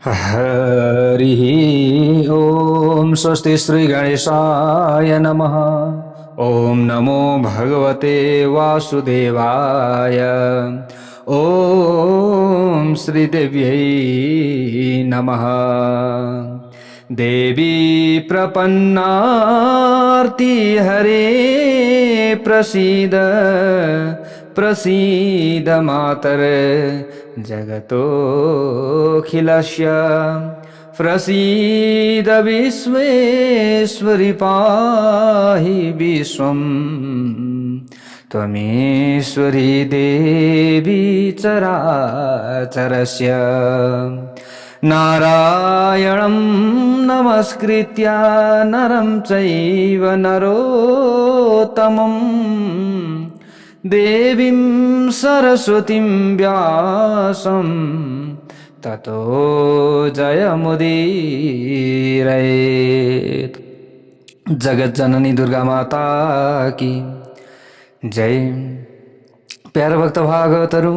हरिः ॐ स्वस्ति श्री गणेशाय नमः। ॐ नमो भगवते वासुदेवाय। ॐ श्रीदेव्यै नमः। देवी प्रपन्नार्ति हरे प्रसीद प्रसीद मातर जगतोऽखिलस्य प्रसीद विश्वेश्वरि पाहि विश्वम् त्वमेश्वरी देवी चराचरस्य। नारायणं नमस्कृत्य नरं चैव नरोत्तमं देवीं सरस्वतीं व्यासं ततो जयमुदीरयेत्। जगत जननी दुर्गा माता की जय। प्यारे भक्त भागवतहरू,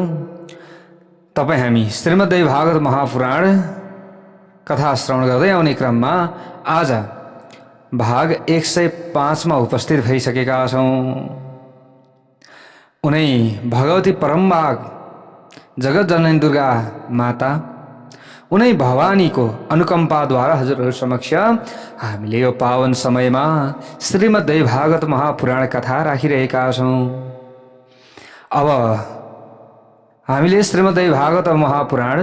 तपाईं हामी श्रीमद्देवी भागवत महापुराण कथा श्रवण गर्दै आउने क्रममा आज भाग 105 मा उपस्थित भइसकेका छौं। उनै भगवती परमभाग जगत जननी दुर्गा माता उनै भवानीको अनुकम्पाद्वारा हजुरहरू समक्ष हामीले यो पावन समयमा श्रीमद्देवी भागवत महापुराण कथा राखिरहेका छौं। अब हामीले श्रीमद्देवी भागवत महापुराण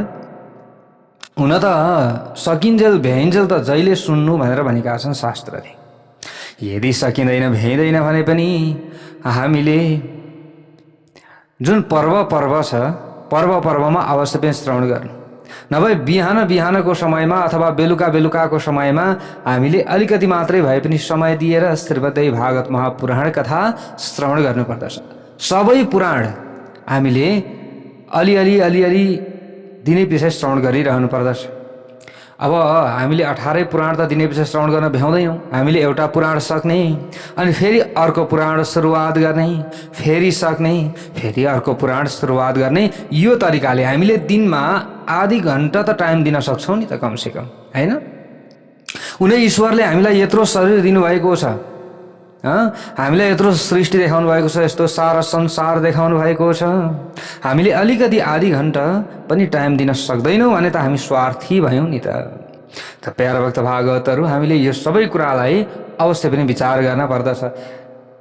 हुन त सकिन्जेल भ्याइन्जेल त जहिले सुन्नु भनेर भनेका छन् शास्त्रले। यदि सकिँदैन भ्याइँदैन भने पनि हामीले जुन पर्व छ पर्वमा अवश्य पनि श्रवण गर्नु, नभए बिहानको समयमा अथवा बेलुकाको समयमा हामीले अलिकति मात्रै भए पनि समय दिएर श्रीमद्देवी भागवत महापुराण कथा श्रवण गर्नुपर्दछ। सबै पुराण हामीले अलिअलि दिनै पछि श्रवण गरिरहनु पर्दछ। अब हामीले 18 पुराण त दिनै पछि श्रवण गर्न भ्याउँदैनौँ। हामीले एउटा पुराण सक्ने अनि फेरि अर्को पुराण सुरुवात गर्ने, फेरि सक्ने, फेरि अर्को पुराण सुरुवात गर्ने, यो तरिकाले हामीले दिनमा आधी घण्टा त टाइम दिन सक्छौँ नि त कमसेकम, हैन? उनी ईश्वरले हामीलाई यत्रो शरीर दिनुभएको छ, हामीलाई यत्रो सृष्टि देखाउनु भएको छ, यस्तो सारा संसार देखाउनु भएको छ, हामीले अलिकति आधी घण्टा पनि टाइम दिन सक्दैनौँ भने त हामी स्वार्थी भयौँ नि त। प्यारा भक्त भागवतहरू, हामीले यो सबै कुरालाई अवश्य पनि विचार गर्न पर्दछ।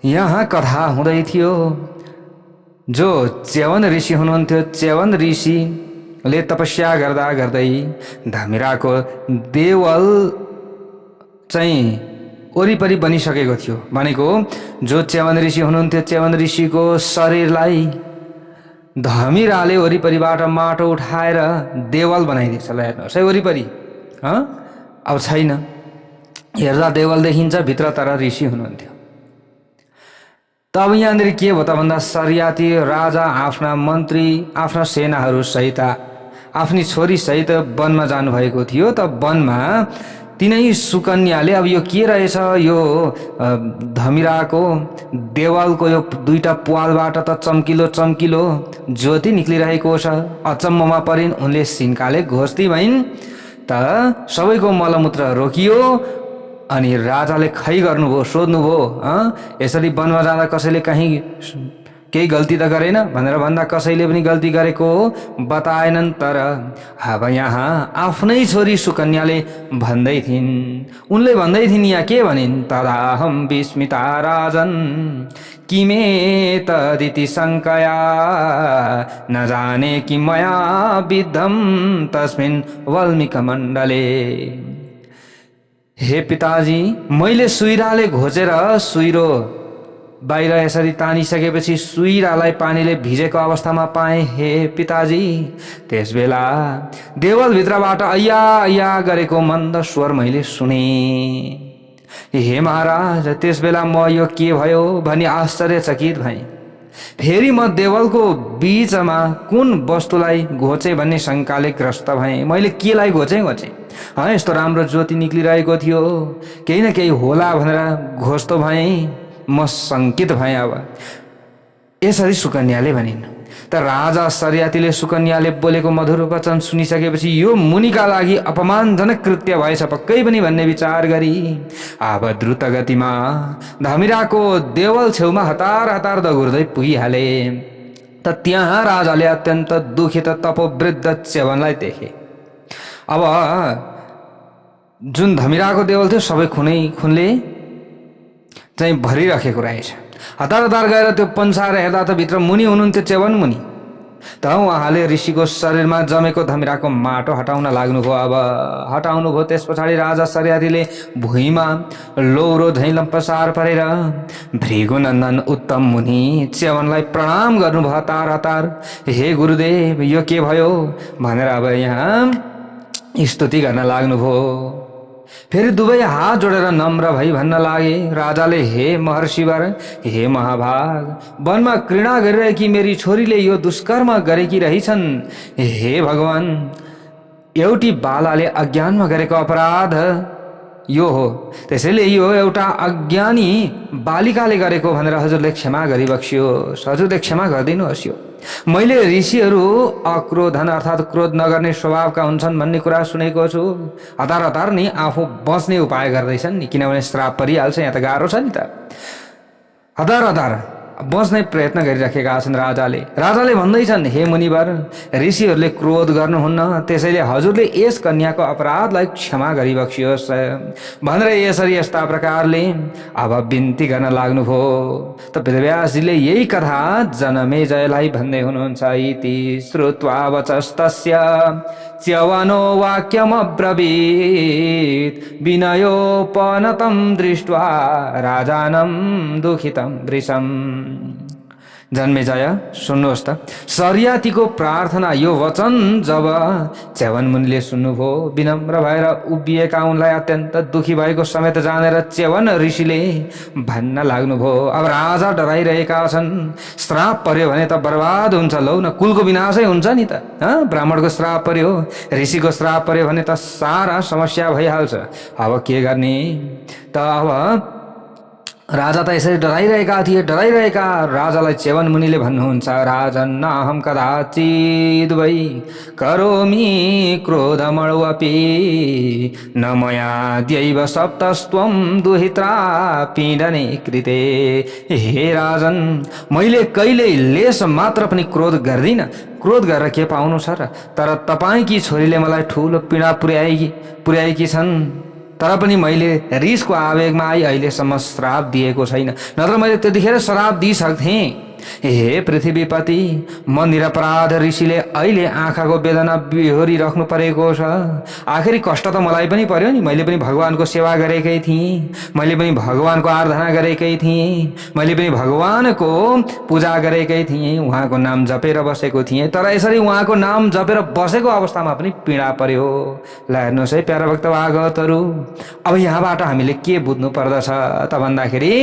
यहाँ कथा हुँदै थियो, जो च्यवन ऋषि हुनुहुन्थ्यो, च्यवन ऋषिले तपस्या गर्दा गर्दै धमिराको देवल चाहिँ वरिपरि बनिसकेको थियो। भनेको जो च्यवन ऋषि हुनुहुन्थ्यो, च्यवन ऋषिको शरीरलाई धमिराले वरिपरिबाट माटो उठाएर देवल बनाइदिएछ। ल हेर्नुहोस् है, वरिपरि अब छैन, हेर्दा देवल देखिन्छ, भित्र तर ऋषि हुनुहुन्थ्यो। तब यहाँनिर के भयो त भन्दा सरियाती राजा आफ्ना मन्त्री आफ्ना सेनाहरू सहित आफ्नी छोरी सहित वनमा जानुभएको थियो। त वनमा तिनै सुकन्याले अब यो के रहेछ, यो धमिराको देवालको यो दुईटा प्वालबाट त चम्किलो ज्योति निक्लिरहेको छ। अचम्ममा परिन्, उनले सिन्काले घोस्ती भइन्। त सबैको मलमूत्र रोकियो अनि राजाले खै गर्नुभयो, सोध्नुभयो, यसरी वनमा जाँदा कसैले कहीँ केही गल्ती त गरेन भनेर भन्दा कसैले पनि गल्ती गरेको बताएनन्। तर अब यहाँ आफ्नै छोरी सुकन्याले भन्दै थिइन्, उनले भन्दै थिइन्, यहाँ के भनिन्, तदाहम विस्मिता राजन किमे तदिति शङ्कया न जाने कि मया विद्धम तस्मिन् वाल्मीकमण्डले। हे पिताजी, मैले सुइराले घोचेर सुइरो बाहिर यसरी तानिसकेपछि सुइरालाई पानीले भिजेको अवस्थामा पाएँ। हे पिताजी, त्यसबेला देवलभित्रबाट अय्या गरेको मन्द स्वर मैले सुने। हे महाराज, त्यसबेला म यो के भयो भनी आश्चर्यचकित भएँ। फेरि म देवलको बीचमा कुन वस्तुलाई घोचे भन्ने शङ्काले ग्रस्त भएँ। मैले केलाई घोचेँ? यस्तो राम्रो ज्योति निक्लिरहेको थियो, केही न केही होला भनेर घोच्दो भएँ। म शङ्कित भएँ। अब यसरी सुकन्याले भनिन्। त राजा सरियातीले सुकन्याले बोलेको मधुर वचन सुनिसकेपछि यो मुनिका लागि अपमानजनक कृत्य भएछ पक्कै पनि भन्ने विचार गरी अब द्रुत गतिमा धमिराको देवल छेउमा हतार हतार दगुर्दै पुगिहाले। त त्यहाँ राजाले अत्यन्त दुखित तपोवृद्ध च्यवनलाई देखे। अब जुन धमिराको देवल थियो सबै खुनले चाहिँ भरिराखेको रहेछ। हतार हतार गएर त्यो पन्साएर हेर्दा त भित्र मुनि हुनुहुन्थ्यो, च्यवन मुनि। त उहाँले ऋषिको शरीरमा जमेको धमिराको माटो हटाउन लाग्नुभयो। अब हटाउनुभयो। त्यस पछाडि राजा सरियादीले भुइँमा लौरो झैँ लम्पसार परेर भृगुनन्दन उत्तम मुनि च्यवनलाई प्रणाम गर्नुभयो हतार हतार। हे गुरुदेव, यो के भयो भनेर अब यहाँ स्तुति गर्न लाग्नुभयो। फेरि दुवै हात जोडेर नम्र भई भन्न लागे। राजाले, हे महर्षिवर, हे महाभाग, वनमा घृणा गरिरहेकी मेरी छोरीले यो दुष्कर्म गरेकी रहेछन्। हे भगवान, एउटी बालाले अज्ञानमा गरेको अपराध यो हो, त्यसैले यो एउटा अज्ञानी बालिकाले गरेको भनेर हजुरले क्षमा गरिबक्सियोस्। हजुरले क्षमा गरिदिनुहोस्। यो मैले ऋषिहरू अक्रोधन अर्थात् क्रोध नगर्ने स्वभावका हुन्छन् भन्ने कुरा सुनेको छु। हतार हतार नि आफू बच्ने उपाय गर्दैछन् नि, किनभने श्राप परिहाल्छ। यहाँ त गाह्रो छ नि त। हतार हतार बच्ने प्रयत्न गरिराखेका छन् राजाले भन्दैछन्, हे मुनिवर, ऋषिहरूले क्रोध गर्नुहुन्न, त्यसैले हजुरले यस कन्याको अपराधलाई क्षमा गरिबक्सियोस् भनेर यसरी यस्ता प्रकारले अब बिन्ती गर्न लाग्नुभयो। त वेदव्यासजीले यही कथा जनमेजयलाई भन्दै हुनुहुन्छ। इति श्रुत्वा वचस्तस्य च्यवनो वाक्यमब्रवीत् विनयोपनतं दृष्ट्वा राजानं दुखितं वृषम्। जन्मेजय सुन्नुहोस् त, सरियातीको प्रार्थना यो वचन जब च्यवन मुनिले सुन्नुभयो, विनम्र भएर उभिएका उनलाई अत्यन्त दुखी भएको समेत जानेर च्यवन ऋषिले भन्न लाग्नुभयो। अब राजा डराइरहेका छन्, श्राप पर्यो भने त बर्बाद हुन्छ। लौ न, कुलको विनाशै हुन्छ नि त। ब्राह्मणको श्राप पर्यो, ऋषिको श्राप पर्यो भने त सारा समस्या भइहाल्छ। अब के गर्ने? त अब राजा त यसरी डराइरहेका थिए। डराइरहेका राजालाई च्यवन मुनिले भन्नुहुन्छ, राजन्नाहं कदाचिद् वै करोमि क्रोधमणोऽपि न मया दैव सप्तस्त्वं दुहित्रा पीडने कृते। हे राजन, मैले कहिल्यै लेस मात्र पनि क्रोध गर्दिनँ। क्रोध गरेर के पाउनु छ र? तर तपाईँकी छोरीले मलाई ठुलो पीडा पुर्याएकी छन्। तर पनि मैले रिसको आवेगमा अहिलेसम्म श्राप दिएको छैन, नत्र मैले त्यतिखेर श्राप दिइसक्थेँ। हे पृथ्वीपति, म निरपराध ऋषिले अहिले आँखाको वेदना बिहोरिराख्नु परेको छ। आखिरी कष्ट त मलाई पनि पर्यो नि। मैले पनि भगवानको सेवा गरेकै थिएँ, मैले पनि भगवानको आराधना गरेकै थिएँ, मैले पनि भगवानको पूजा गरेकै थिएँ, उहाँको नाम जपेर बसेको थिएँ। तर यसरी उहाँको नाम जपेर बसेको अवस्थामा पनि पीडा पर्यो। ल हेर्नुहोस् है प्यारा भक्त भागवतहरू, अब यहाँबाट हामीले के बुझ्नु पर्दछ त भन्दाखेरि,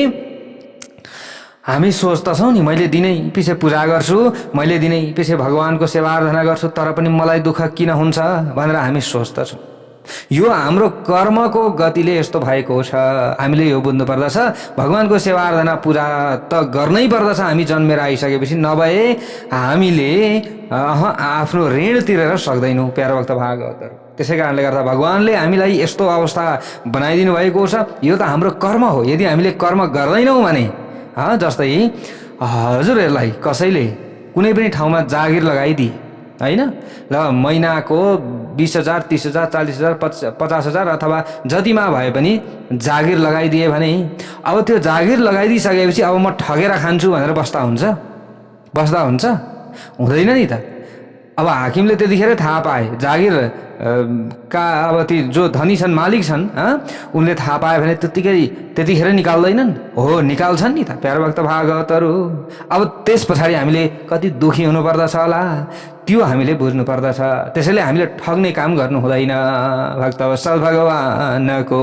हामी सोच्दछौँ नि, मैले दिनै पछि पूजा गर्छु, मैले दिनै पछि भगवानको सेवा आराधना गर्छु, तर पनि मलाई दुःख किन हुन्छ भनेर हामी सोच्दछौँ। यो हाम्रो कर्मको गतिले यस्तो भएको छ। हामीले यो बुझ्नु पर्दछ। भगवानको सेवा आराधना पूजा त गर्नै पर्दछ हामी जन्मेर आइसकेपछि, नभए हामीले आफ्नो ऋण तिरेर सक्दैनौँ। प्यारो भक्त भागवतहरू, त्यसै कारणले गर्दा भगवानले हामीलाई यस्तो अवस्था बनाइदिनु भएको छ। यो त हाम्रो कर्म हो। यदि हामीले कर्म गर्दैनौँ भने, जस्तै हजुरहरूलाई कसैले कुनै पनि ठाउँमा जागिर लगाइदिए होइन, ल महिनाको 20,000, 30,000, 40,000, 50,000 अथवा जतिमा भए पनि जागिर लगाइदिए भने, अब त्यो जागिर लगाइदिइसकेपछि अब म ठगेर खान्छु भनेर बस्दा हुन्छ? हुँदैन नि त। अब हाकिमले त्यतिखेर थाहा पाए, जागिर का अब ती जो धनी छन्, मालिक छन्, उनले थाहा पाए भने त्यतिखेर निकाल्दैनन्? हो, निकाल्छन् नि त प्यारो भक्त भागवतहरू। अब त्यस पछाडि हामीले कति दुखी हुनुपर्दछ होला, त्यो हामीले बुझ्नु पर्दछ। त्यसैले हामीले ठग्ने काम गर्नु हुँदैन। भक्तवत्सल भगवानको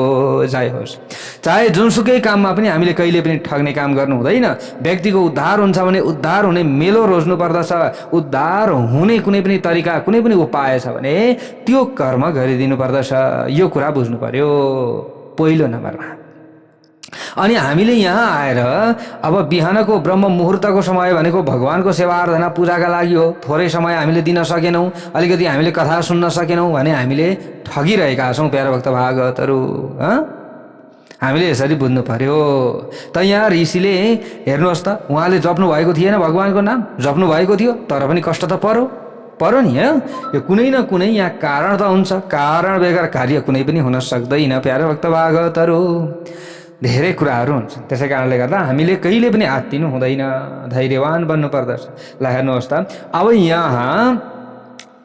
जय होस्। चाहे जुनसुकै काममा पनि हामीले कहिले पनि ठग्ने काम गर्नु हुँदैन। व्यक्तिको उद्धार हुन्छ भने उद्धार हुने मेलो रोज्नु पर्दछ। उद्धार हुने कुनै पनि तरिका, कुनै पनि उपाय छ भने त्यो कर्म गरिदिनु पर्दछ। यो कुरा बुझ्नु पर्यो पहिलो नम्बरमा। अनि हामीले यहाँ आएर अब बिहानको ब्रह्म मुहुर्तको समय भनेको भगवानको सेवा आराधना पूजाका लागि हो। थोरै समय हामीले दिन सकेनौँ, अलिकति हामीले कथा सुन्न सकेनौँ भने हामीले ठगिरहेका छौँ प्यारा भक्त भागवतहरू। हामीले यसरी बुझ्नु पर्यो। त यहाँ ऋषिले हेर्नुहोस् त, उहाँले जप्नु भएको थिएन भगवानको नाम, जप्नु भएको थियो तर पनि कष्ट त पर्यो नि। यो कुनै न कुनै यहाँ कारण त हुन्छ, कारण बेगर कार्य कुनै पनि हुन सक्दैन प्यारा भक्त भागवतहरू। धेरै कुराहरू हुन्छ, त्यसै कारणले गर्दा हामीले कहिले पनि आत्तिनु हुँदैन, धैर्यवान बन्नु पर्दछ। ल हेर्नुहोस् त, अब यहाँ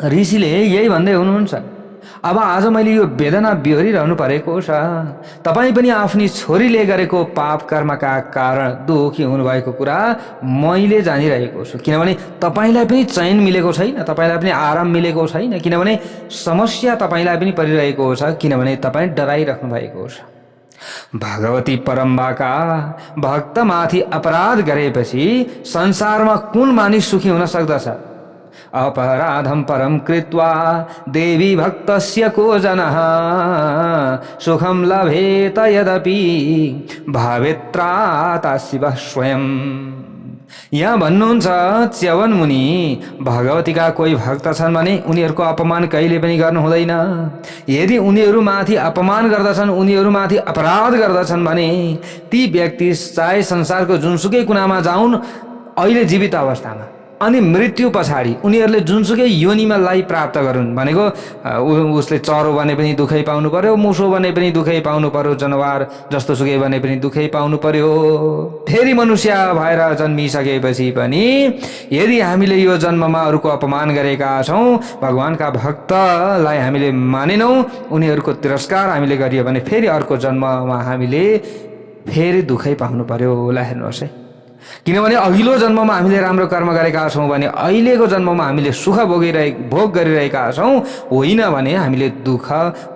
ऋषिले यही भन्दै हुनुहुन्छ, अब आज मैले यो वेदना बिहोरिरहनु परेको छ। तपाईँ पनि आफ्नी छोरीले गरेको पाप कर्मका कारण दुःखी हुनुभएको कुरा मैले जानिरहेको छु। किनभने तपाईँलाई पनि चयन मिलेको छैन, तपाईँलाई पनि आराम मिलेको छैन, किनभने समस्या तपाईँलाई पनि परिरहेको छ, किनभने तपाईँ डराइराख्नु भएको छ। भगवती परम्बाका भक्तमाथि अपराध गरेपछि संसारमा कुन मानिस सुखी हुन सक्दछ? अपराधम परम कृत्वा देवी भक्तस्य को जनः सुखम लभेत यदपि भावेत्राता शिव स्वयं। यहाँ भन्नुहुन्छ च्यवन मुनि, भगवतीका कोही भक्त छन् भने उनीहरूको अपमान कहिले पनि गर्नु हुँदैन। यदि उनीहरूमाथि अपमान गर्दछन्, उनीहरूमाथि अपराध गर्दछन् भने ती व्यक्ति चाहे संसारको जुनसुकै कुनामा जाउन्, अहिले जीवित अवस्थामा अनि मृत्यु पछाडि उनीहरूले जुनसुकै योनिमा लाई प्राप्त गरून्, भनेको उसले चरो बने पनि दुःखै पाउनु पर्यो, मुसो बने पनि दुःखै पाउनु पर्यो, जनावर जस्तो सुकै बने पनि दुःखै पाउनु पर्यो। फेरि मनुष्य भएर जन्मिसकेपछि पनि यदि हामीले यो जन्ममा अरूको अपमान गरेका छौँ, भगवानका भक्तलाई हामीले मानेनौँ, उनीहरूको तिरस्कार हामीले गरियो भने फेरि अर्को जन्ममा हामीले फेरि दुःखै पाउनु पर्यो। ल हेर्नुहोस् है, किनभने अघिल्लो जन्ममा हामीले राम्रो कर्म गरेका छौँ भने अहिलेको जन्ममा हामीले सुख भोग गरिरहेका छौँ, होइन भने हामीले दुःख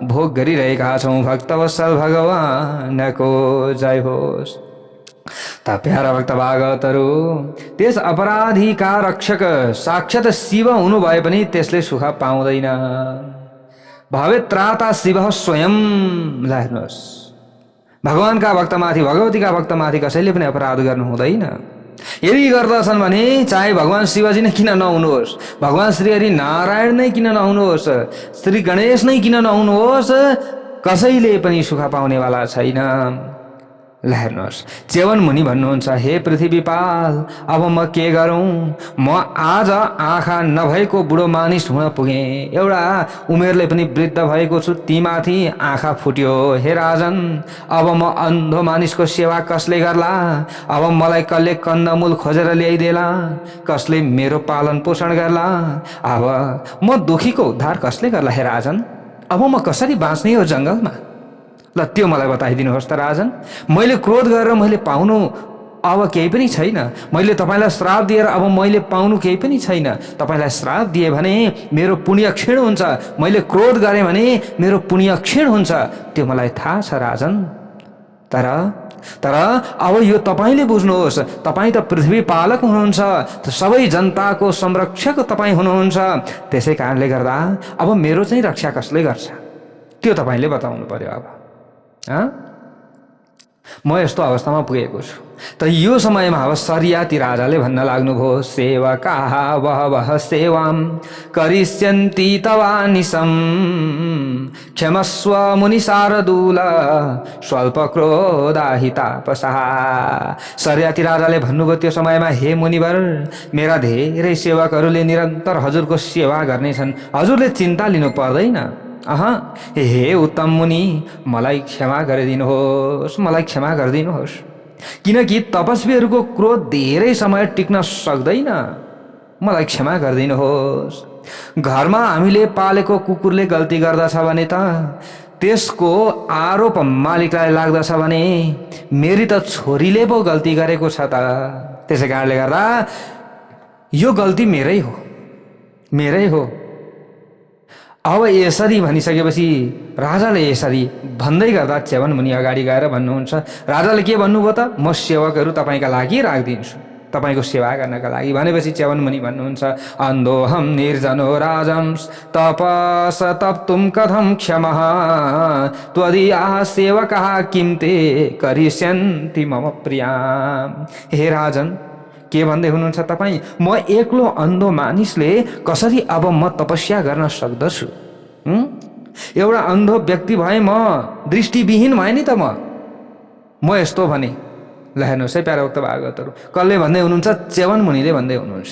भोग गरिरहेका छौँ। भक्तवत्सल भगवानको जय होस्। त प्यारा भक्त भागवतहरू, त्यस अपराधीका रक्षक साक्षात शिव हुनु भए पनि त्यसले सुख पाउँदैन। भवेत्राता शिव स्वयं। ल हेर्नुहोस्, भगवानका भक्तमाथि, भगवतीका भक्तमाथि कसैले पनि अपराध गर्नु हुँदैन। यदि गर्दछन् भने चाहे भगवान शिवजी नै किन नहुनुहोस्, भगवान श्री हरि नारायण नै किन नहुनुहोस्, श्री गणेश नै किन नहुनुहोस्, कसैले पनि सुख पाउनेवाला छैन। ल हेर्नुहोस्, च्यवन मुनि भन्नुहुन्छ, हे पृथ्वीपाल, अब म के गरौँ? म आज आँखा नभएको बुढो मानिस हुन पुगेँ, एउटा उमेरले पनि वृद्ध भएको छु, तीमाथि आँखा फुट्यो। हे राजन, अब म अन्धो मानिसको सेवा कसले गर्ला? अब मलाई कसले कन्दमूल खोजेर ल्याइदेला? कसले मेरो पालन पोषण गर्ला? अब म दुखीको उद्धार कसले गर्ला? हे राजन, अब म कसरी बाँच्ने यो जङ्गलमा? ल त्यो मलाई बताइदिनुहोस् त राजन। मैले क्रोध गरेर मैले पाउनु अब केही पनि छैन, मैले तपाईँलाई श्राप दिएर अब मैले पाउनु केही पनि छैन। तपाईँलाई श्राप दिए भने मेरो पुण्य क्षीण हुन्छ, मैले क्रोध गरेँ भने मेरो पुण्य क्षीण हुन्छ, त्यो मलाई थाहा छ राजन। तर अब यो तपाईँले बुझ्नुहोस्, तपाईँ त पृथ्वी पालक हुनुहुन्छ, सबै जनताको संरक्षक तपाईँ हुनुहुन्छ। त्यसै कारणले गर्दा अब मेरो चाहिँ रक्षा कसले गर्छ त्यो तपाईँले बताउनु पर्यो। अब म यस्तो अवस्थामा पुगेको छु। त यो समयमा अब सरियाती राजाले भन्न लाग्नुभयो, सेवका बहवः सेवाम करिष्यन्ति तवानिसम क्षमस्व मुनि शार्दूल स्वल्प क्रोधाहि तापसः। सरियाती राजाले भन्नुभयो त्यो समयमा, हे मुनिवर, मेरा धेरै सेवकहरूले निरन्तर हजुरको सेवा गर्नेछन्, हजुरले चिन्ता लिनु पर्दैन। हे उत्तम मुनि, मलाई क्षमा गरिदिनुहोस्, मलाई क्षमा गरिदिनुहोस्, किनकि तपस्वीहरूको क्रोध धेरै समय टिक्न सक्दैन, मलाई क्षमा गरिदिनुहोस्। घरमा हामीले पालेको कुकुरले गल्ती गर्दछ भने त त्यसको आरोप मालिकलाई लाग्दछ भने मेरी त छोरीले पो गल्ती गरेको छ त, त्यसै कारणले गर्दा यो गल्ती मेरै हो। अब यसरी भनिसकेपछि राजाले यसरी भन्दै गर्दा च्यवन मुनि अगाडि गएर भन्नुहुन्छ, राजाले के भन्नुभयो त, म सेवकहरू तपाईँका लागि राखिदिन्छु, तपाईँको सेवा गर्नका लागि भनेपछि च्यवनमुनि भन्नुहुन्छ अन्धोहम निर्जनो राजं तपस तप्तुम कथं क्षमः त्वदीयाः सेवकाः किं ते करिष्यन्ति मम प्रियाम। हे राजन, के भन्दै हुनुहुन्छ तपाईँ? म एक्लो अन्धो मानिसले कसरी अब म तपस्या गर्न सक्दछु? एउटा अन्धो व्यक्ति भए, म दृष्टिविहीन भए नि त म यस्तो भने। ल हेर्नुहोस् है प्यारा भक्त भागवतहरू, कसले भन्दै हुनुहुन्छ? च्यवनमुनिले भन्दै हुनुहुन्छ।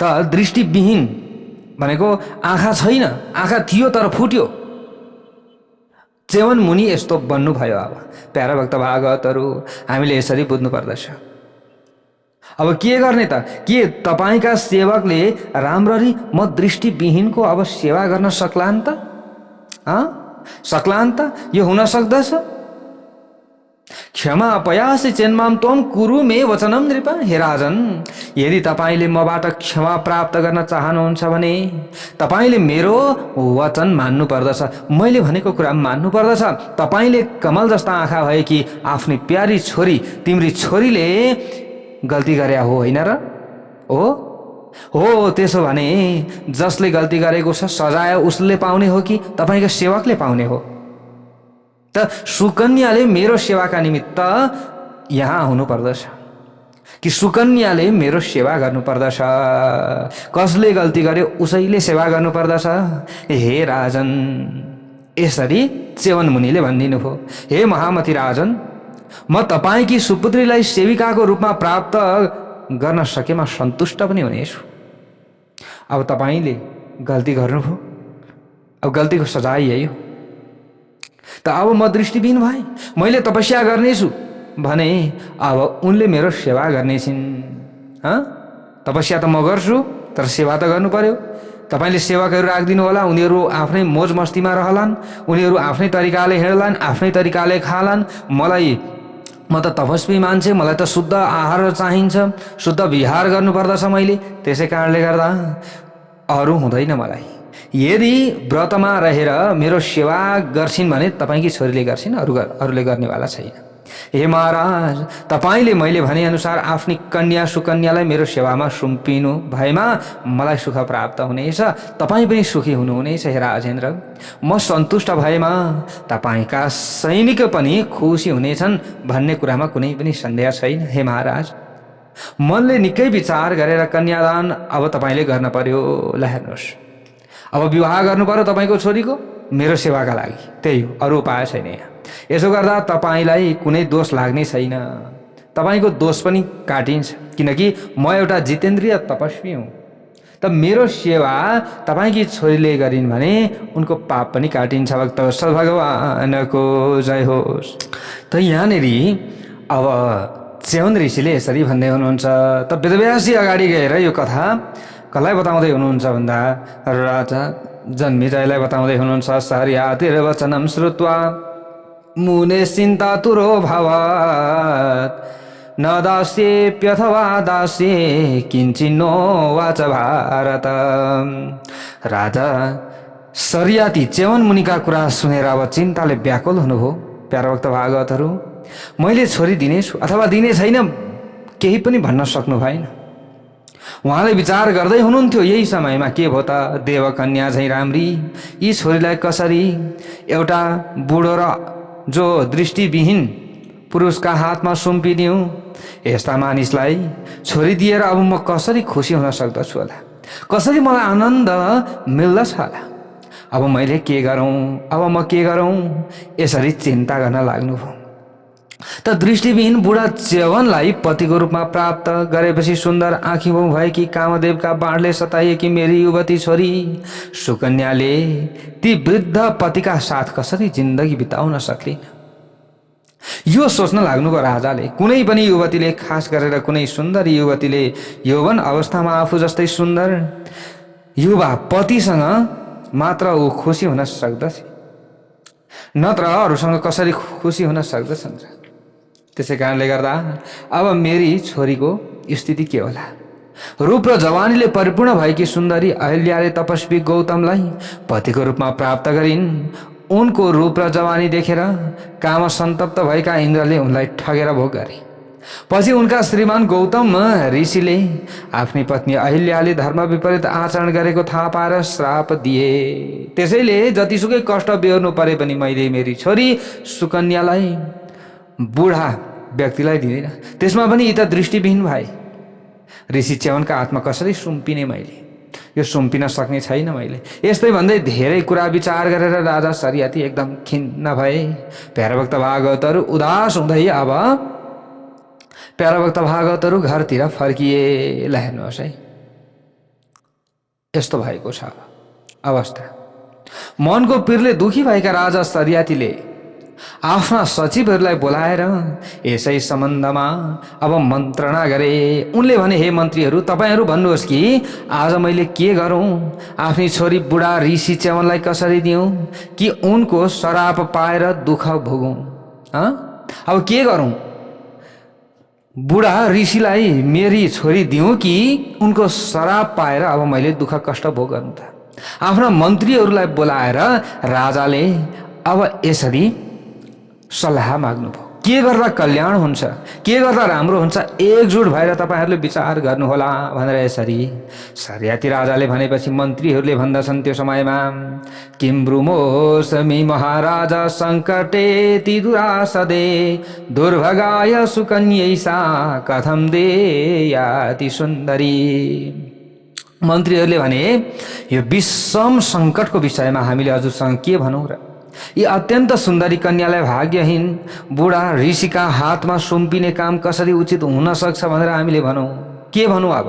त दृष्टिविहीन भनेको आँखा छैन, आँखा थियो तर फुट्यो। च्यवनमुनि यस्तो बन्नुभयो। अब प्यारा भक्त भागवतहरू, हामीले यसरी बुझ्नु पर्दछ। अब के गर्ने त? के तपाईँका सेवकले राम्ररी म दृष्टिविहीनको अब सेवा गर्न सक्लान् त? सक्लान् त? यो हुन सक्दछ? क्षमा पयासी चेन्माम त्वम कुरु मे वचनम नृप। हे राजन, यदि तपाईँले मबाट क्षमा प्राप्त गर्न चाहनुहुन्छ भने तपाईँले मेरो वचन मान्नु पर्दछ, मैले भनेको कुरा मान्नु पर्दछ। तपाईँले कमल जस्ता आँखा भएकी आफ्नी प्यारी छोरी, तिम्री छोरीले गल्ती गरे हो, होइन र? हो त्यसो भने जसले गल्ती गरेको छ सजाय उसले पाउने हो कि तपाईँको सेवकले पाउने हो? त सुकन्याले मेरो सेवाका निमित्त यहाँ आउनु पर्दछ कि सुकन्याले मेरो सेवा गर्नु पर्दछ? कसले गल्ती गर्यो उसैले सेवा गर्नु पर्दछ। हे राजन, यसरी च्यवनमुनिले भनिदिनु भयो। हे महामती राजन, म तपाईँकी सुपुत्रीलाई सेविकाको रूपमा प्राप्त गर्न सकेमा सन्तुष्ट पनि हुनेछु। अब तपाईँले गल्ती गर्नुभयो, अब गल्तीको सजाय यही हो। त अब म दृष्टिविहीन भएँ, मैले तपस्या गर्नेछु भने अब उनले मेरो सेवा गर्नेछिन्। तपस्या त म गर्छु, तर सेवा त गर्नु पर्यो। तपाईँले सेवकहरू राखिदिनु होला, उनीहरू आफ्नै मोज मस्तीमा रहलान्, उनीहरू आफ्नै तरिकाले हिँड्लान्, आफ्नै तरिकाले खालान्। म त तपस्वी मान्छे, मलाई त शुद्ध आहार चाहिन्छ, शुद्ध विहार गर्नुपर्दछ मैले। त्यसै कारणले गर्दा अरू हुँदैन मलाई। यदि व्रतमा रहेर मेरो सेवा गर्छिन् भने तपाईँकी छोरीले गर्छिन्, अरूले गर्नेवाला छैन। हे महाराज, तपाईँले मैले भनेअनुसार आफ्नी कन्या सुकन्यालाई मेरो सेवामा सुम्पिनु भएमा मलाई सुख प्राप्त हुनेछ, तपाईँ पनि सुखी हुनुहुनेछ। हे राजेन्द्र, म सन्तुष्ट भएमा तपाईँका सैनिक पनि खुसी हुनेछन् भन्ने कुरामा कुनै पनि सन्देह छैन। हे महाराज, मनले निकै विचार गरेर कन्यादान अब तपाईँले गर्न पर्यो। ल हेर्नुहोस्, अब विवाह गर्नु पर्यो तपाईँको छोरीको मेरो सेवाका लागि, त्यही हो, अरू उपाय छैन यहाँ। यसो गर्दा तपाईँलाई कुनै दोष लाग्ने छैन, तपाईँको दोष पनि काटिन्छ, किनकि म एउटा जितेन्द्रिय तपस्वी हुँ। त मेरो सेवा तपाईँकी छोरीले गरिन् भने उनको पाप पनि काटिन्छ। भक्तवत्सल भगवानको जय होस्। त यहाँनिर अब च्यवन ऋषिले यसरी भन्दै हुनुहुन्छ। त वेदव्यासी अगाडि गएर यो कथा कसलाई बताउँदै हुनुहुन्छ भन्दा राजा जन्मेजयलाई बताउँदै हुनुहुन्छ। शर्यातिर्वचनं श्रुत्वा मुने चिन्तातुरो भवत् न दास्येऽप्यथवा दास्ये किञ्चिन्नो वाच भारत। राजा शर्याती च्यवन मुनिका कुरा सुनेर अब चिन्ताले व्याकुल हुनुभयो। प्यारा भक्त भागवतहरू, मैले छोरी दिनेछु अथवा दिने छैन केही पनि भन्न सक्नु भएन। उहाँले विचार गर्दै हुनुहुन्थ्यो यही समयमा, के भयो त देवकन्या झैँ राम्री यी छोरीलाई कसरी एउटा बुढो र जो दृष्टिविहीन पुरुषका हातमा सुम्पिदिउँ? यस्ता मानिसलाई छोरी दिएर अब म कसरी खुसी हुन सक्दछु होला? कसरी मलाई आनन्द मिल्दछ होला? अब मैले के गरौँ, अब म के गरौँ? यसरी चिन्ता गर्न लाग्नुभयो। त दृष्टिविहीन बुढा च्यवनलाई पतिको रूपमा प्राप्त गरेपछि सुन्दर आँखी भएकी कामदेवका बाणले सताइएकी मेरी युवती छोरी सुकन्याले ती वृद्ध पतिका साथ कसरी जिन्दगी बिताउन सक्लिन्? यो सोच्न लाग्नुभयो राजाले। कुनै पनि युवतीले, खास गरेर कुनै सुन्दर युवतीले यौवन अवस्थामा आफू जस्तै सुन्दर युवा पतिसँग मात्र ऊ खुसी हुन सक्दछ, नत्र अरूसँग कसरी खुसी हुन सक्दछन्? त्यसै कारणले गर्दा अब मेरी छोरीको स्थिति के होला? रूप र जवानीले परिपूर्ण भएकी सुन्दरी अहिल्याले तपस्वी गौतमलाई पतिको रूपमा प्राप्त गरिन्। उनको रूप र जवानी देखेर काम सन्तप्त भएका इन्द्रले उनलाई ठगेर भोग गरे। पछि उनका श्रीमान गौतम ऋषिले आफ्नी पत्नी अहिल्याले धर्म विपरीत आचरण गरेको थाहा पाएर श्राप दिए। त्यसैले जतिसुकै कष्ट बेहोर्नु परे पनि मैले मेरी छोरी सुकन्यालाई बुढा व्यक्तिलाई दिँदिन, त्यसमा पनि यी त दृष्टिविहीन भए। ऋषि च्यवनका हातमा कसरी सुम्पिने मैले, यो सुम्पिन सक्ने छैन मैले। यस्तै भन्दै धेरै कुरा विचार गरेर राजा सरियाती एकदम खिन्न भए। प्याराभक्त भागवतहरू उदास हुँदै अब प्याराभक्त भागवतहरू घरतिर फर्किए। ल हेर्नुहोस् है, यस्तो भएको छ अवस्था। मनको पीरले दुखी भएका राजा सरियातीले आफ्ना सचिवहरूलाई बोलाएर यसै सम्बन्धमा अब मन्त्रणा गरे। उनले भने, हे मन्त्रीहरू, तपाईहरू भन्नुहोस् कि आज मैले के गरौँ? आफ्नी छोरी बुढा ऋषि च्यवनलाई कसरी दिउँ कि उनको श्राप पाएर दुःख भोगौँ? अब के गरौँ? बुढा ऋषिलाई मेरी छोरी दिउँ कि उनको श्राप पाएर अब मैले दुःख कष्ट भोग गर्नु त? आफ्ना मन्त्रीहरूलाई बोलाएर राजाले अब यसरी सल्लाह माग्नुभयो, के गर्दा कल्याण हुन्छ, के गर्दा राम्रो हुन्छ, एकजुट भएर तपाईहरूले विचार गर्नुहोला भनेर यसरी सरियाती राजाले भनेपछि मन्त्रीहरूले भन्दछन् त्यो समयमा, किम ब्रुमोस्मि महाराज सङ्कटेति दुरासदे दुर्भगाय सुकन्यैसा कथम देयाति सुन्दरी। मन्त्रीहरूले भने, यो विषम सङ्कटको विषयमा हामीले हजुरसँग के भनौँ र? यी अत्यन्त सुन्दरी कन्यालाई भाग्यहीन बुढा ऋषिका हातमा सुम्पिने काम कसरी उचित हुन सक्छ भनेर हामीले भनौँ? के भनौँ? अब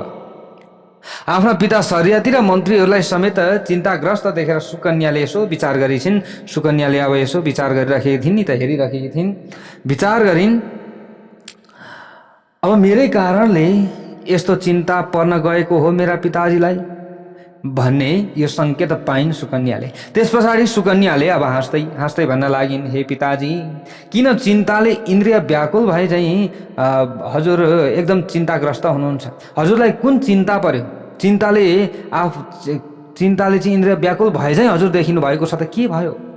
आफ्ना पिता सरियाती र मन्त्रीहरूलाई समेत चिन्ताग्रस्त देखेर सुकन्याले यसो विचार गरिन्। सुकन्याले अब यसो विचार गरिराखेकी थिइन् नि त, हेरिराखेकी थिइन्, विचार गरिन्, अब मेरै कारणले यस्तो चिन्ता पर्न गएको हो मेरा पिताजीलाई भन्ने यो सङ्केत पाइन् सुकन्याले। त्यस पछाडि सुकन्याले अब हाँस्दै हाँस्दै भन्न लागिन्, हे पिताजी, किन चिन्ताले इन्द्रिय व्याकुल भए चाहिँ हजुर एकदम चिन्ताग्रस्त हुनुहुन्छ? हजुरलाई कुन चिन्ता पर्यो? चिन्ताले चाहिँ इन्द्रिय व्याकुल भए चाहिँ हजुर देखिनु भएको छ त के भयो?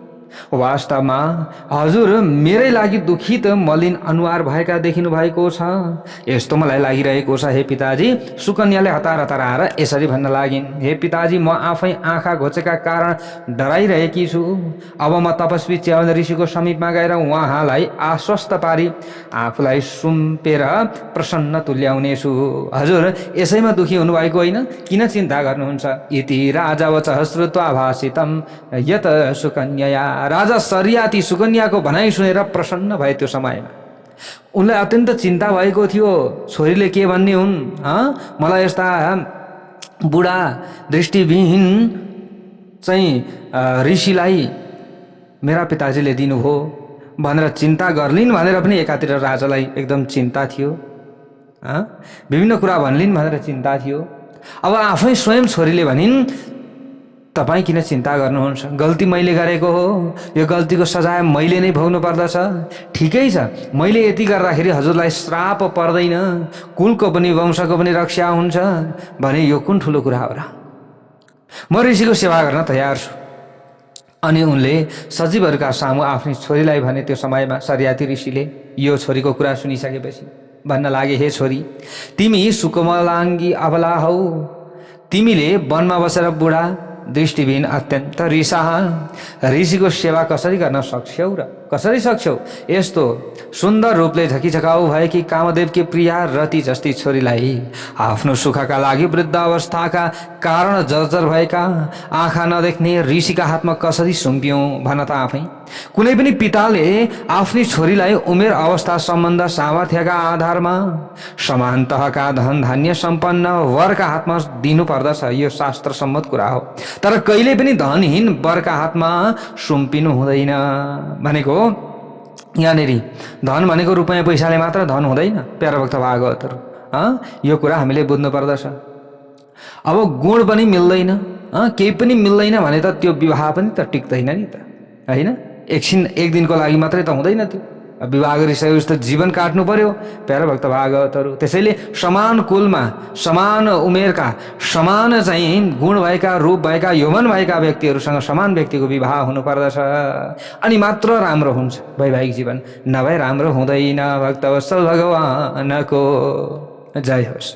वास्तवमा हजुर मेरै लागि दुखित मलिन अनुहार भएका देखिनु भएको छ, यस्तो मलाई लागिरहेको छ हे पिताजी। सुकन्याले हतार हतार आएर यसरी भन्न लागिन्, हे पिताजी, म आफै आँखा घोचेका कारण डराइरहेकी छु। अब म तपस्वी च्यवन ऋषिको समीपमा गएर उहाँलाई आश्वस्त पारी आफूलाई सुम्पेर प्रसन्न तुल्याउनेछु। हजुर यसैमा दुखी हुनुभएको होइन, किन चिन्ता गर्नुहुन्छ? इति राजा वचः श्रुत्वा भाषितम् यत सुकन्यया। राजा सरियाती सुकन्याको भनाइ सुनेर प्रसन्न भए। त्यो समयमा उनलाई अत्यन्त चिन्ता भएको थियो, छोरीले के भन्ने हुन्, मलाई यस्ता बुढा दृष्टिविहीन चाहिँ ऋषिलाई मेरा पिताजीले दिनुभयो भनेर चिन्ता गर्लिन् भनेर पनि एकातिर राजालाई एकदम चिन्ता थियो, विभिन्न कुरा भन्लिन् भनेर चिन्ता थियो। अब आफै स्वयं छोरीले भनिन्, तपाईँ किन चिन्ता गर्नुहुन्छ? गल्ती मैले गरेको हो, यो गल्तीको सजाय मैले नै भोग्नु पर्दछ। ठिकै छ, मैले यति गर्दाखेरि हजुरलाई श्राप पर्दैन, कुलको पनि वंशको पनि रक्षा हुन्छ भने यो कुन ठुलो कुरा हो र? म ऋषिको सेवा गर्न तयार छु। अनि उनले सचिवहरूका सामु आफ्नी छोरीलाई भने। त्यो समयमा सरियाती ऋषिले यो छोरीको कुरा सुनिसकेपछि भन्न लागे, हे छोरी, तिमी सुकोमलाङ्गी अबला हौ, तिमीले वनमा बसेर बुढा दृष्टिविहीन अत्यन्त ऋषिको सेवा कसरी गर्न सक्छौ र? कसरी सक्छौ? यस्तो सुन्दर रूपले झकिझकाउ भएकी कामदेवकी प्रिया रति जस्ती छोरीलाई आफ्नो सुखका लागि वृद्ध अवस्थाका कारण जर्जर भएका आँखा नदेख्ने ऋषिका हातमा कसरी सुम्पियौँ भन त आफै? कुनै पनि पिताले आफ्नी छोरीलाई उमेर अवस्था सम्बन्ध सामर्थ्यका आधारमा समान तहका धन धान्य सम्पन्न वरका हातमा दिनु पर्दछ, यो शास्त्र सम्मत कुरा हो। तर कहिले पनि धनहीन वरका हातमा सुम्पिनु हुँदैन। भनेको यहाँनिर धन भनेको रुपैयाँ पैसाले मात्र धन हुँदैन प्याराभक्त भागवतहरू, यो कुरा हामीले बुझ्नु पर्दछ। अब गुण पनि मिल्दैन, केही पनि मिल्दैन भने त त्यो विवाह पनि त टिक्दैन नि त, होइन? एकछिन एक दिनको लागि मात्रै त हुँदैन त्यो, विवाह गरिसकेपछि त जीवन काट्नु पर्यो प्यारा भक्त भागवतहरू। त्यसैले समान कुलमा समान उमेरका समान चाहिँ गुण भएका रूप भएका यौवन भएका व्यक्तिहरूसँग समान व्यक्तिको विवाह हुनुपर्दछ अनि मात्र राम्रो हुन्छ वैवाहिक जीवन, नभए राम्रो हुँदैन। भक्तवत्सल भगवानको जय होस्।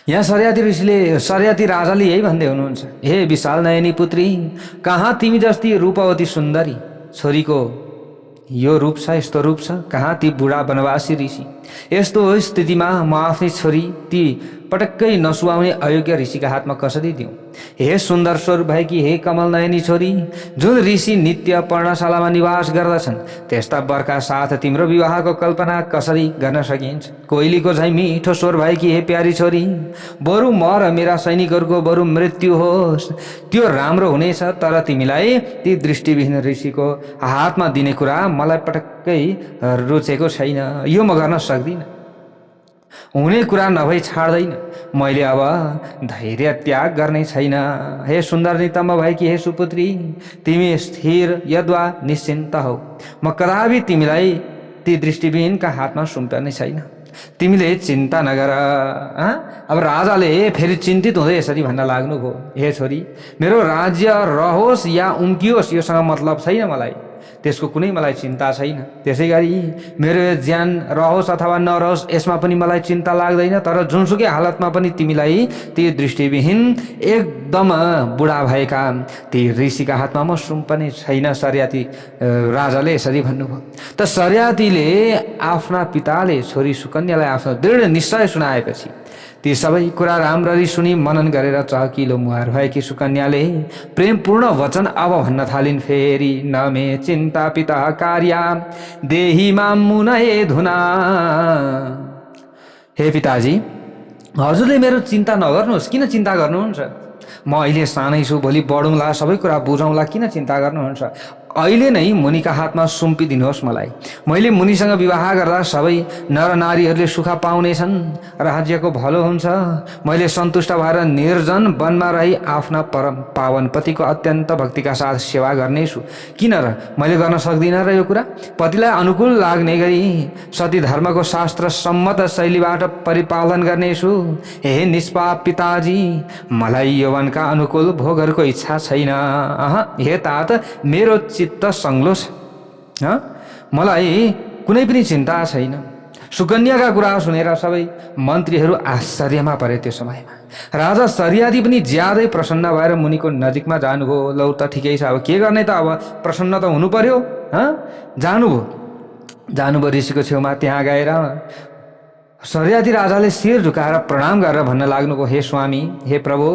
यहाँ सरियाती ऋषिले सरियाती राजाले यही भन्दै हुनुहुन्छ, हे विशाल नयनी पुत्री, कहाँ तिमी जस्ती रूपवती सुन्दरी छोरीको यो रूप छ, यस्तो रूप छ, कहाँ ती बुढा वनवासी ऋषि। यस्तो स्थितिमा म आफ्नै छोरी ती पटक्कै नसुहाउने अयोग्य ऋषिका हातमा कसरी दिउँ। हे सुन्दर स्वरूप भएकी हे कमल नयनी छोरी, जुन ऋषि नित्य पर्णशालामा निवास गर्दछन् त्यस्ता वरका साथ तिम्रो विवाहको कल्पना कसरी गर्न सकिन्छ। कोइलीको झैँ मिठो स्वर भएकी हे प्यारी छोरी, बरु म र मेरा सैनिकहरूको बरु मृत्यु होस् त्यो राम्रो हुनेछ, तर तिमीलाई ती दृष्टिविहीन ऋषिको हातमा दिने कुरा मलाई पटक्कै रुचेको छैन, यो म गर्न सक्दिनँ। हुने कुरा नभई छाड्दैन, मैले अब धैर्य त्याग गर्ने छैन। हे सुन्दर नितम्ब भएकी हे सुपुत्री, तिमी स्थिर यद्वा निश्चिन्त हौ, म कदापि तिमीलाई ती दृष्टिविहीनका हातमा सुम्पर्ने छैन, तिमीले चिन्ता नगर। अब राजाले फेरि चिन्तित हुँदै यसरी भन्न लाग्नुभयो, हे छोरी, मेरो राज्य रहोस् या उम्कियोस् योसँग मतलब छैन, मलाई त्यसको कुनै मलाई चिन्ता छैन। त्यसै गरी मेरो ज्यान रहोस् अथवा नरहोस् यसमा पनि मलाई चिन्ता लाग्दैन, तर जुनसुकै हालतमा पनि तिमीलाई ती दृष्टिविहीन एकदम बुढा भएका ती ऋषिका हातमा म सुम्पर्ने छैन। सरियाती राजाले यसरी भन्नुभयो। त सरियातीले आफ्ना पिताले छोरी सुकन्यालाई आफ्नो दृढ निश्चय सुनाएपछि ती सबै कुरा राम्ररी सुनि मनन गरेर चहकिलो मुहार भएकी सुकन्याले प्रेमपूर्ण वचन अब भन्न थालिन् फेरि। न मे चिन्ता पिता कार्या देही माम मुनये धुना। हे पिताजी, हजुरले मेरो चिन्ता नगर्नुहोस्, किन चिन्ता गर्नुहुन्छ? म अहिले सानै छु, भोलि बढौँला, सबै कुरा बुझौँला, किन चिन्ता गर्नुहुन्छ? अहिले नै मुनिका हातमा सुम्पिदिनुहोस् मलाई। मैले मुनिसँग विवाह गर्दा सबै नर नारीहरूले सुख पाउनेछन्, राज्यको भलो हुन्छ। मैले सन्तुष्ट भएर निर्जन वनमा रही आफ्ना परम पावन पतिको अत्यन्त भक्तिका साथ सेवा गर्नेछु। किन र मैले गर्न सक्दिनँ र यो कुरा? पतिलाई अनुकूल लाग्ने गरी सती धर्मको शास्त्र सम्मत शैलीबाट परिपालन गर्नेछु। हे निष्पाप पिताजी, मलाई यौवनका अनुकूल भोगहरूको इच्छा छैन। हे तात, मेरो चित्त संग्लो छ, मलाई कुनै पनि चिन्ता छैन। सुकन्याका कुरा सुनेर सबै मन्त्रीहरू आश्चर्यमा परे। त्यो समयमा राजा सरियाती पनि ज्यादै प्रसन्न भएर मुनिको नजिकमा जानुभयो। लौ त ठिकै छ, अब के गर्ने त, अब प्रसन्न त हुनु पर्यो। जानुभयो ऋषिको छेउमा। त्यहाँ गएर सरियाती राजाले शिर झुकाएर प्रणाम गरेर भन्न लाग्नुभयो, हे स्वामी, हे प्रभु,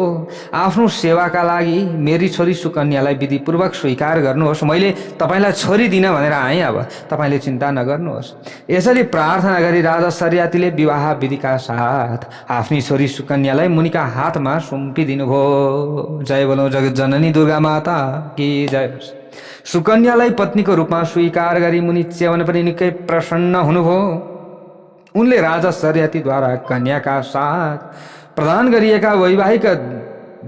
आफ्नो सेवाका लागि मेरी छोरी सुकन्यालाई विधिपूर्वक स्वीकार गर्नुहोस्। मैले तपाईँलाई छोरी दिन भनेर आएँ, अब तपाईँले चिन्ता नगर्नुहोस्। यसरी प्रार्थना गरी राजा सरियातीले विवाह विधिका साथ आफ्नी छोरी सुकन्यालाई मुनिका हातमा सुम्पिदिनुभयो। जय बोलौँ जगत जननी दुर्गा माता कि जय होस्। सुकन्यालाई पत्नीको रूपमा स्वीकार गरी मुनि च्यवन पनि निकै प्रसन्न हुनुभयो। उनले राजा सरियातीद्वारा कन्याका साथ प्रदान गरिएका वैवाहिक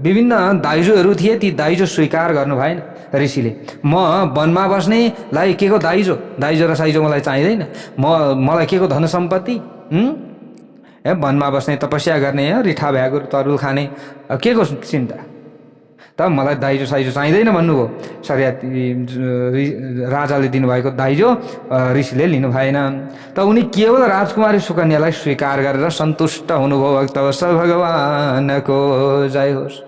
विभिन्न दाइजोहरू थिए, ती दाइजो स्वीकार गर्नु भएन ऋषिले। म वनमा बस्नेलाई के को दाइजो र साइजो मलाई चाहिँदैन, मलाई के को धन सम्पत्ति, वनमा बस्ने, तपस्या गर्ने, रिठा भ्यागुर तरुल खाने, के को चिन्ता, त मलाई दाइजो साइजो चाहिँदैन भन्नुभयो। सरियाती राजाले दिनुभएको दाइजो ऋषिले लिनु भएन। त उनी केवल राजकुमारी सुकन्यालाई स्वीकार गरेर सन्तुष्ट हुनुभयो। भक्तवत्सल भगवानको जय होस्।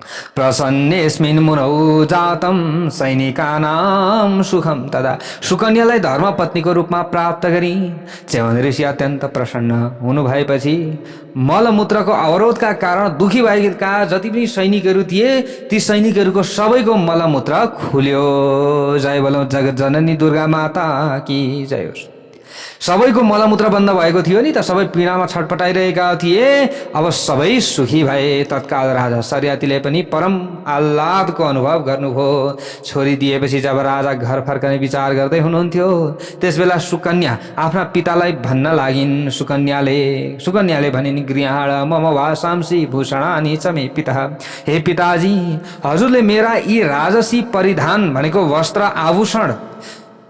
प्रसन्नेस्मिन् मुनौ जातं सैनिकानां सुखम तदा। सुकन्यालाई धर्मपत्नीको रूपमा प्राप्त गरी च्यवन ऋषि अत्यन्त प्रसन्न हुनु भएपछि मलमूत्रको अवरोधका कारण दुखी भएका जति पनि सैनिकहरू थिए ती सैनिकहरूको सबैको मलमूत्र खुल्यो। जय बोलौँ जगत जननी दुर्गा माता कि जय होस्। सबैको मलमूत्र बन्द भएको थियो नि त, सबै पीडामा छटपटाइरहेका थिए, अब सबै सुखी भए। तत्काल राजा सरियातीले पनि परम आह्लादको अनुभव गर्नुभयो। छोरी दिएपछि जब राजा घर फर्कने विचार गर्दै हुनुहुन्थ्यो त्यसबेला सुकन्या आफ्ना पितालाई भन्न लागिन्। सुकन्याले भनिन्, गृहाण मम वासांसी भूषणानि च मे पिता। हे पिताजी, हजुरले मेरा यी राजसी परिधान भनेको वस्त्र आभूषण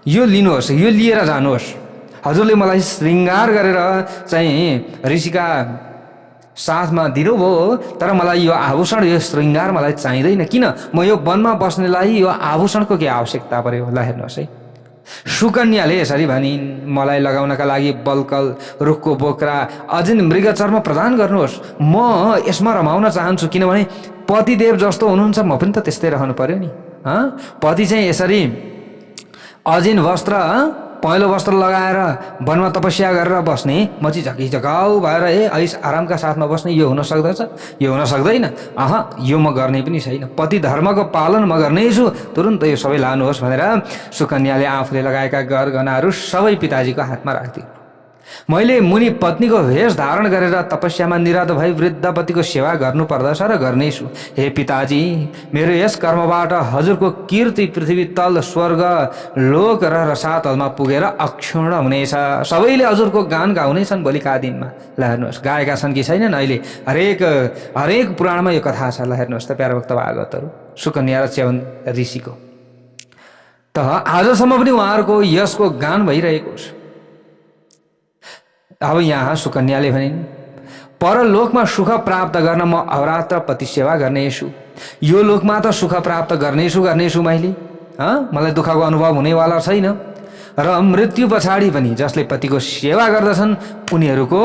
यो लिनुहोस्, यो लिएर जानुहोस्। हजुरले मलाई श्रृङ्गार गरेर चाहिँ ऋषिका साथमा दिनुभयो, तर मलाई यो आभूषण, यो श्रृङ्गार मलाई चाहिँदैन। किन? म यो वनमा बस्नेलाई यो आभूषणको के आवश्यकता पर्यो? ल हेर्नुहोस् है, सुकन्याले यसरी भनिन्, मलाई लगाउनका लागि बल्कल, रुखको बोक्रा, अजिन मृग चर्म प्रदान गर्नुहोस्। म यसमा रमाउन चाहन्छु, किनभने पतिदेव जस्तो हुनुहुन्छ, म पनि त त्यस्तै रहनु पर्यो नि। पति चाहिँ यसरी अजिन वस्त्र, पहेँलो वस्त्र लगाएर वनमा तपस्या गरेर बस्ने, म चाहिँ झकिझकाउ भएर ऐस आरामका साथमा बस्ने, यो हुन सक्दछ? यो हुन सक्दैन। यो म गर्ने पनि छैन। पति धर्मको पालन म गर्नेछु, तुरुन्त यो सबै लानुहोस् भनेर सुकन्याले आफूले लगाएका गरगहनाहरू सबै पिताजीको हातमा राखिदियो। मैले मुनि पत्नीको भेष धारण गरेर तपस्यामा निरत भई वृद्ध पतिको सेवा गर्नुपर्दछ र गर्नेछु। हे पिताजी, मेरो यस कर्मबाट हजुरको कीर्ति पृथ्वी तल, स्वर्ग, लोक र रसातलमा पुगेर अक्षुण्ण हुनेछ। सबैले हजुरको गान गाउनेछन् भोलिका दिनमा। ल हेर्नुहोस्, गाएका छन् कि छैनन्? अहिले हरेक पुराणमा यो कथा छ। ल हेर्नुहोस् त प्यारा भक्त भागवतहरू, सुकन्या र च्यवन ऋषिको त आजसम्म पनि उहाँहरूको यशको गान भइरहेको छ। अब यहाँ सुकन्याले भनिन्, परलोकमा सुख प्राप्त गर्न म अहोरात्र पति सेवा गर्नेछु। यो लोकमा त सुख प्राप्त गर्नेछु मैले, मलाई दुःखको अनुभव हुनेवाला छैन। र मृत्यु पछाडि पनि जसले पतिको सेवा गर्दछन् उनीहरूको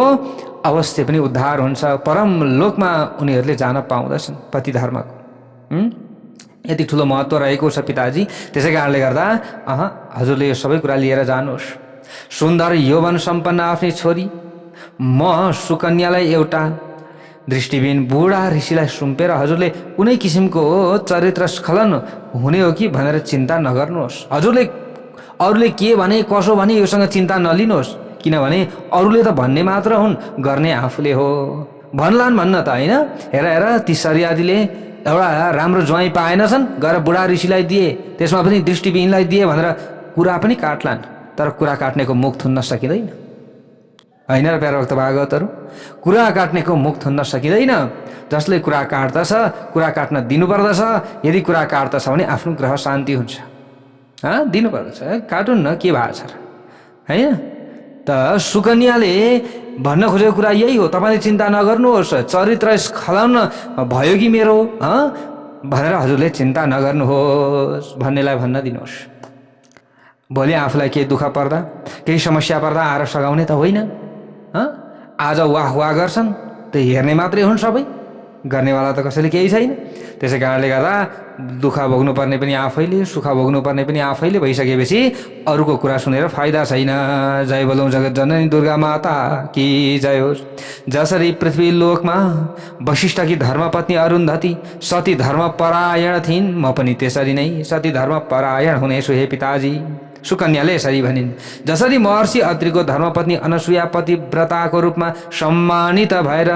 अवश्य पनि उद्धार हुन्छ। परम लोकमा उनीहरूले जान पाउँदछन् पति धर्मको। यति ठुलो महत्त्व रहेको छ पिताजी। त्यसै कारणले गर्दा हजुरले यो सबै कुरा लिएर जानुहोस्। सुन्दर यौवन सम्पन्न आफ्नै छोरी म सुकन्यालाई एउटा दृष्टिबिन बुढा ऋषिलाई सुम्पेर हजुरले कुनै किसिमको चरित्र स्खलन हुने हो कि भनेर चिन्ता नगर्नुहोस्। हजुरले अरूले के भने कसो भने योसँग चिन्ता नलिनुहोस्, किनभने अरूले त भन्ने मात्र हुन्, गर्ने आफूले हो। भन्लान् भन्न त होइन। हेर ती सरियादीले एउटा राम्रो ज्वाइँ पाएनछन्, गएर बुढा ऋषिलाई दिए, त्यसमा पनि दृष्टिबिनलाई दिए भनेर कुरा पनि काट्लान्, तर कुरा काट्नेको मुख थुन्न सकिँदैन। होइन र प्यारा भक्त भागवतहरू, कुरा काट्नेको मुख थुन्न सकिँदैन। जसले कुरा काट्दछ, कुरा काट्न दिनुपर्दछ। यदि कुरा काट्दछ भने आफ्नो ग्रह शान्ति हुन्छ, दिनुपर्दछ। काटुन् न, के भएको छ र? होइन त सुकन्याले भन्न खोजेको कुरा यही हो। तपाईँले चिन्ता नगर्नुहोस्, चरित्र स्खलन भयो कि मेरो भनेर हजुरले चिन्ता नगर्नुहोस् भन्नेलाई भन्न दिनुहोस्। भोलि आफूलाई केही दुःख पर्दा, केही समस्या पर्दा आएर सघाउने त होइन। आज वाह गर्छन् त हेर्ने मात्रै हुन्, सबै गर्नेवाला त कसैले केही छैन। त्यसै कारणले गर्दा दुःख भोग्नुपर्ने पनि आफैले, सुख भोग्नुपर्ने पनि आफैले भइसकेपछि अरूको कुरा सुनेर फाइदा छैन। जय बोलौँ जगत जननी दुर्गा माता कि जय होस्। जसरी पृथ्वी लोकमा वशिष्ठकी धर्मपत्नी अरुन्धती सती धर्मपरायण थिइन्, म पनि त्यसरी नै सती धर्मपरायण हुनेछु हे पिताजी। सुकन्याले यसरी भनिन्, जसरी महर्षि अत्रिको धर्मपत्नी अनसुया पतिव्रताको रूपमा सम्मानित भएर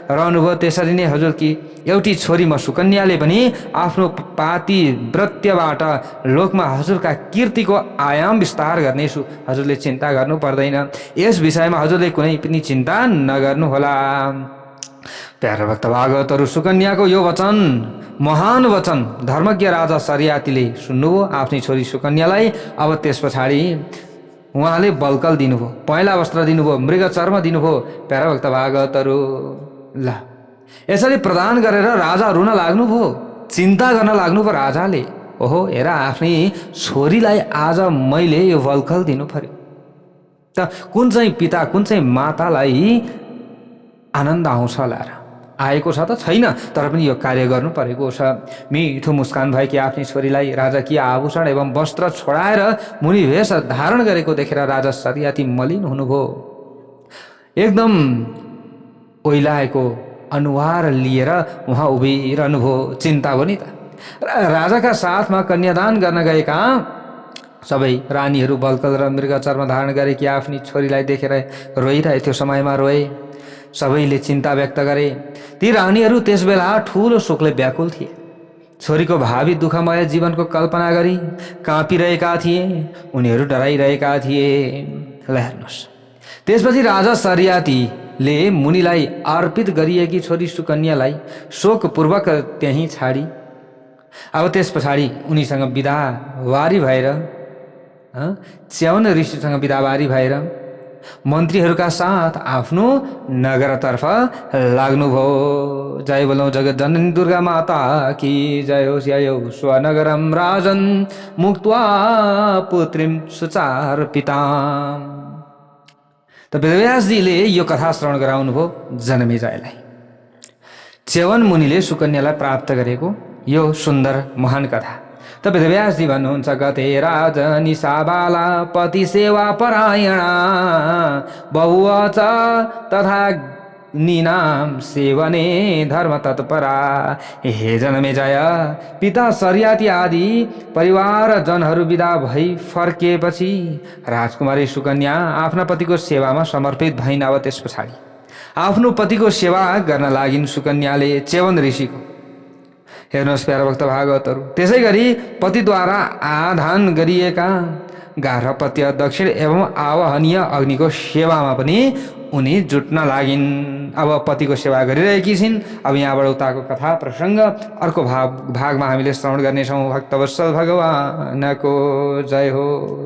रहनुभयो, त्यसरी नै हजुरकी एउटी छोरी म सुकन्याले पनि आफ्नो पातिव्रत्यबाट लोकमा हजुरका कीर्तिको आयाम विस्तार गर्नेछु। हजुरले चिन्ता गर्नु पर्दैन। यस विषयमा हजुरले कुनै पनि चिन्ता नगर्नुहोला। प्यारा भक्त भागवतहरू, सुकन्याको यो वचन, महान वचन धर्मज्ञ राजा सरियातीले सुन्नुभयो आफ्नै छोरी सुकन्यालाई। अब त्यस पछाडि उहाँले बल्कल दिनुभयो, पहेँला वस्त्र दिनुभयो, मृग चर्म दिनुभयो। प्यारा भक्त भागवतहरू, ल यसरी प्रदान गरेर राजा रुन लाग्नुभयो, चिन्ता गर्न लाग्नुभयो राजाले। ओहो, हेर आफ्नै छोरीलाई आज मैले यो बल्कल दिनु पर्यो त कुन चाहिँ पिता, कुन चाहिँ मातालाई आनन्द आउँछ होला र? आएको छ त छैन, तर पनि यो कार्य गर्नु परेको छ। मिठो मुस्कान भएकी आफ्नै छोरीलाई राजकीय आभूषण एवं वस्त्र छोडाएर मुनि भेष धारण गरेको देखेर राजा सरियाती मलिन हुनुभयो। एकदम ओइलाएको अनुहार लिएर उहाँ उभिरहनुभयो। चिन्ता हो नि त। राजाका साथमा कन्यादान गर्न गएका सबै रानीहरू बल्कल र मृग चर्म धारण गरेकी आफ्नी छोरीलाई देखेर रोइरहेको थियो समयमा रोए। सबैले चिन्ता व्यक्त गरे। ती रानीहरू त्यसबेला ठुलो शोकले व्याकुल थिए। छोरीको भावी दुःखमय जीवनको कल्पना गरी काँपिरहेका थिए, उनीहरू डराइरहेका थिए। ल हेर्नुहोस्, त्यसपछि राजा सरियातीले मुनिलाई अर्पित गरिएकी छोरी सुकन्यालाई शोकपूर्वक त्यहीँ छाडी अब त्यस पछाडि उनीसँग विदा वारी भएर च्यवन ऋषिसँग बिदाबारी भएर मन्त्रीहरूका साथ आफ्नो नगरतर्फ लाग्नुभयो। जय बोलौँ जगत जननी दुर्गा माता कि जय होस्। जय हो स्वनगरम राजन मुक्त्वा पुत्रीम सुचार पिताम। त वेदव्यासजीले यो कथा श्रवण गराउनुभयो जनमेजयलाई। च्यवन मुनिले सुकन्यालाई प्राप्त गरेको यो सुन्दर महान कथा। त वेदव्यासजी भन्नुहुन्छ गते राजनिशा बाला पति सेवा परायणा बहु च तथा निनाम सेवने धर्म तत्परा। हे जनमेजय, पिता सरियाती आदि परिवार जनहरू विदा भई फर्किएपछि राजकुमारी सुकन्या आफ्ना पतिको सेवामा समर्पित भइन्। अब त्यस पछाडि आफ्नो पतिको सेवा गर्न लागिन् सुकन्याले च्यवन ऋषिको। हेर्नुहोस् प्यारा भक्त भागवतहरू, त्यसै गरी पतिद्वारा आधान गरिएका गार्हपत्य दक्षिण एवं आवाहनीय अग्निको सेवामा पनि उनी जुट्न लागिन्। अब पतिको सेवा गरिरहेकी छिन्। अब यहाँबाट उताको कथा प्रसङ्ग अर्को भागमा हामीले श्रवण गर्नेछौँ। भक्तवत्सल भगवानको जय हो।